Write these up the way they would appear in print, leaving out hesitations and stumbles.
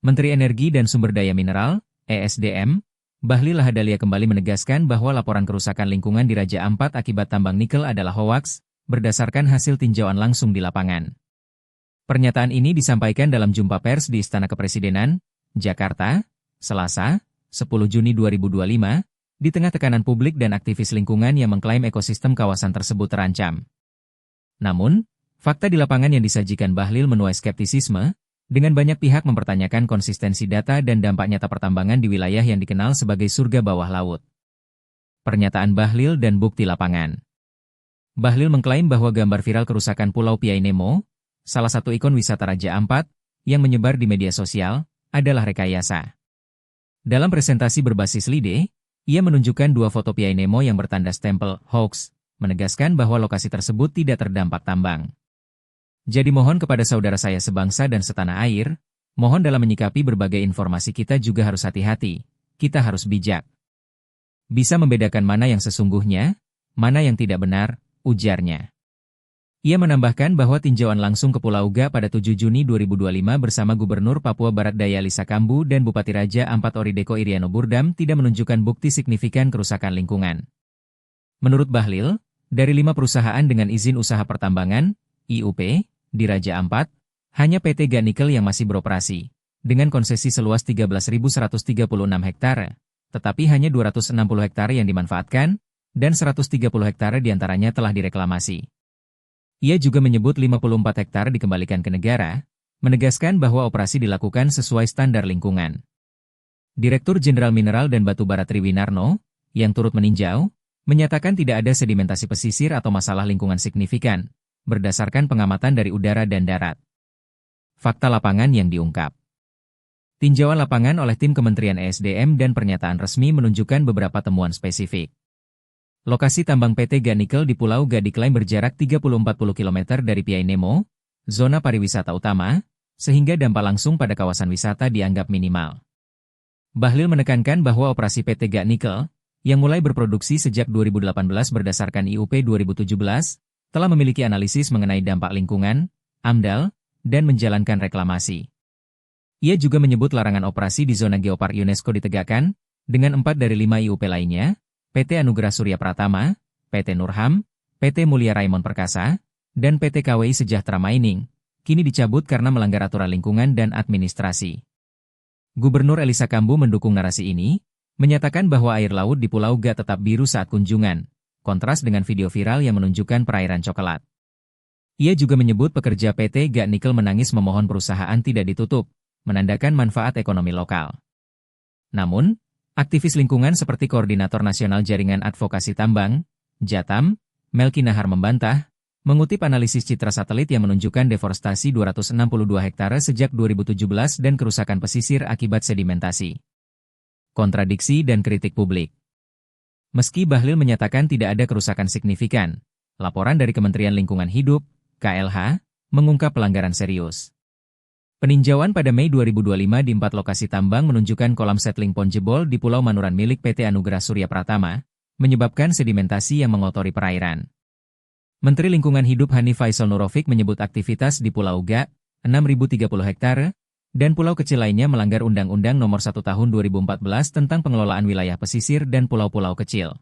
Menteri Energi dan Sumber Daya Mineral, ESDM, Bahlil Lahadalia kembali menegaskan bahwa laporan kerusakan lingkungan di Raja Ampat akibat tambang nikel adalah hoaks, berdasarkan hasil tinjauan langsung di lapangan. Pernyataan ini disampaikan dalam jumpa pers di Istana Kepresidenan, Jakarta, Selasa, 10 Juni 2025, di tengah tekanan publik dan aktivis lingkungan yang mengklaim ekosistem kawasan tersebut terancam. Namun, fakta di lapangan yang disajikan Bahlil menuai skeptisisme, dengan banyak pihak mempertanyakan konsistensi data dan dampak nyata pertambangan di wilayah yang dikenal sebagai surga bawah laut. Pernyataan Bahlil dan bukti lapangan. Bahlil mengklaim bahwa gambar viral kerusakan Pulau Piai Nemo, salah satu ikon wisata Raja Ampat, yang menyebar di media sosial, adalah rekayasa. Dalam presentasi berbasis lide, ia menunjukkan dua foto Piai Nemo yang bertanda stempel hoax, menegaskan bahwa lokasi tersebut tidak terdampak tambang. Jadi mohon kepada saudara saya sebangsa dan setanah air, mohon dalam menyikapi berbagai informasi kita juga harus hati-hati, kita harus bijak. Bisa membedakan mana yang sesungguhnya, mana yang tidak benar, ujarnya. Ia menambahkan bahwa tinjauan langsung ke Pulau Ga pada 7 Juni 2025 bersama Gubernur Papua Barat Daya Lisa Kambu dan Bupati Raja Ampat Orideko Iriano Burdam tidak menunjukkan bukti signifikan kerusakan lingkungan. Menurut Bahlil, dari 5 perusahaan dengan izin usaha pertambangan, IUP, di Raja Ampat, hanya PT Ga Nikel yang masih beroperasi, dengan konsesi seluas 13.136 hektare, tetapi hanya 260 hektare yang dimanfaatkan, dan 130 hektare diantaranya telah direklamasi. Ia juga menyebut 54 hektare dikembalikan ke negara, menegaskan bahwa operasi dilakukan sesuai standar lingkungan. Direktur Jenderal Mineral dan Batubara Triwinarno, yang turut meninjau, menyatakan tidak ada sedimentasi pesisir atau masalah lingkungan signifikan, berdasarkan pengamatan dari udara dan darat. Fakta lapangan yang diungkap. Tinjauan lapangan oleh tim Kementerian ESDM dan pernyataan resmi menunjukkan beberapa temuan spesifik. Lokasi tambang PT Ga Nikel di Pulau Ga diklaim berjarak 30-40 km dari Piai Nemo, zona pariwisata utama, sehingga dampak langsung pada kawasan wisata dianggap minimal. Bahlil menekankan bahwa operasi PT Ga Nikel, yang mulai berproduksi sejak 2018 berdasarkan IUP 2017, telah memiliki analisis mengenai dampak lingkungan, AMDAL, dan menjalankan reklamasi. Ia juga menyebut larangan operasi di zona geopark UNESCO ditegakkan, dengan 4 dari 5 IUP lainnya, PT Anugerah Surya Pratama, PT Nurham, PT Mulia Raimon Perkasa, dan PT KWI Sejahtera Mining, kini dicabut karena melanggar aturan lingkungan dan administrasi. Gubernur Elisa Kambu mendukung narasi ini, menyatakan bahwa air laut di Pulau Ga tetap biru saat kunjungan, kontras dengan video viral yang menunjukkan perairan coklat. Ia juga menyebut pekerja PT Ga Nikel menangis memohon perusahaan tidak ditutup, menandakan manfaat ekonomi lokal. Namun, aktivis lingkungan seperti Koordinator Nasional Jaringan Advokasi Tambang, Jatam, Melki Nahar membantah, mengutip analisis citra satelit yang menunjukkan deforestasi 262 hektare sejak 2017 dan kerusakan pesisir akibat sedimentasi. Kontradiksi dan kritik publik. Meski Bahlil menyatakan tidak ada kerusakan signifikan, laporan dari Kementerian Lingkungan Hidup, KLH, mengungkap pelanggaran serius. Peninjauan pada Mei 2025 di 4 lokasi tambang menunjukkan kolam settling pond jebol di Pulau Manuran milik PT Anugerah Surya Pratama, menyebabkan sedimentasi yang mengotori perairan. Menteri Lingkungan Hidup Hanif Faisal Nurofik menyebut aktivitas di Pulau Ga, 6.030 hektare, dan pulau kecil lainnya melanggar Undang-Undang Nomor 1 Tahun 2014 tentang pengelolaan wilayah pesisir dan pulau-pulau kecil.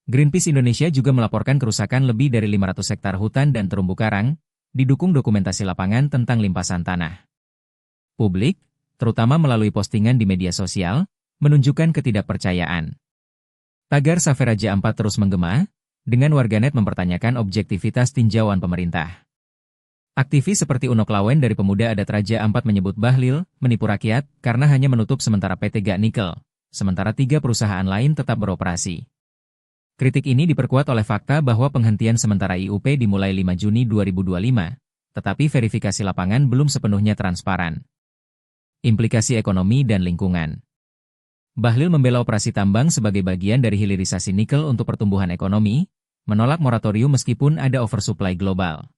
Greenpeace Indonesia juga melaporkan kerusakan lebih dari 500 hektar hutan dan terumbu karang, didukung dokumentasi lapangan tentang limpasan tanah. Publik, terutama melalui postingan di media sosial, menunjukkan ketidakpercayaan. Tagar Safe Raja Ampat terus menggema, dengan warganet mempertanyakan objektivitas tinjauan pemerintah. Aktivis seperti Unok Lawen dari Pemuda Adat Raja Ampat menyebut Bahlil menipu rakyat karena hanya menutup sementara PT Ga Nikel, sementara 3 perusahaan lain tetap beroperasi. Kritik ini diperkuat oleh fakta bahwa penghentian sementara IUP dimulai 5 Juni 2025, tetapi verifikasi lapangan belum sepenuhnya transparan. Implikasi ekonomi dan lingkungan. Bahlil membela operasi tambang sebagai bagian dari hilirisasi nikel untuk pertumbuhan ekonomi, menolak moratorium meskipun ada oversupply global.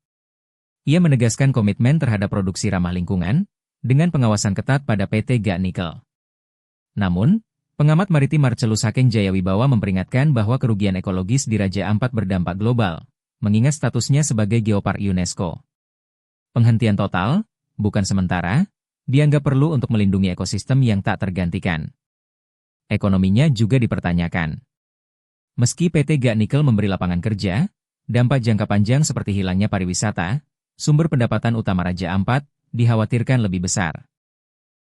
Ia menegaskan komitmen terhadap produksi ramah lingkungan, dengan pengawasan ketat pada PT Ga Nikel. Namun, pengamat maritim Marcelus Hakeng Jayawibawa memperingatkan bahwa kerugian ekologis di Raja Ampat berdampak global, mengingat statusnya sebagai geopark UNESCO. Penghentian total, bukan sementara, dianggap perlu untuk melindungi ekosistem yang tak tergantikan. Ekonominya juga dipertanyakan. Meski PT GAC Nikel memberi lapangan kerja, dampak jangka panjang seperti hilangnya pariwisata, sumber pendapatan utama Raja Ampat, dikhawatirkan lebih besar.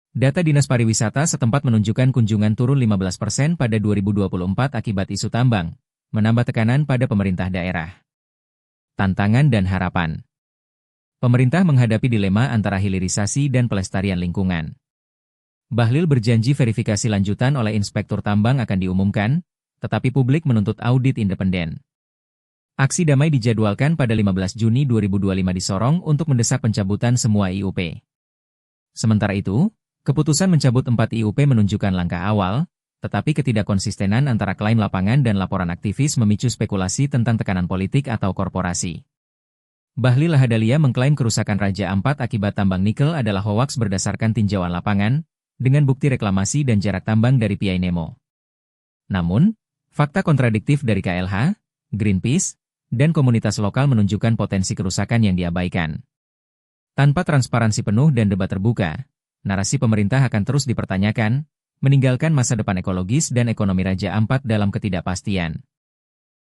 Data Dinas Pariwisata setempat menunjukkan kunjungan turun 15% pada 2024 akibat isu tambang, menambah tekanan pada pemerintah daerah. Tantangan dan harapan. Pemerintah menghadapi dilema antara hilirisasi dan pelestarian lingkungan. Bahlil berjanji verifikasi lanjutan oleh inspektur tambang akan diumumkan, tetapi publik menuntut audit independen. Aksi damai dijadwalkan pada 15 Juni 2025 di Sorong untuk mendesak pencabutan semua IUP. Sementara itu, keputusan mencabut 4 IUP menunjukkan langkah awal, tetapi ketidakkonsistenan antara klaim lapangan dan laporan aktivis memicu spekulasi tentang tekanan politik atau korporasi. Bahlil Lahadalia mengklaim kerusakan Raja Ampat akibat tambang nikel adalah hoaks berdasarkan tinjauan lapangan, dengan bukti reklamasi dan jarak tambang dari Piai Nemo. Namun, fakta kontradiktif dari KLH, Greenpeace, dan komunitas lokal menunjukkan potensi kerusakan yang diabaikan. Tanpa transparansi penuh dan debat terbuka, narasi pemerintah akan terus dipertanyakan, meninggalkan masa depan ekologis dan ekonomi Raja Ampat dalam ketidakpastian.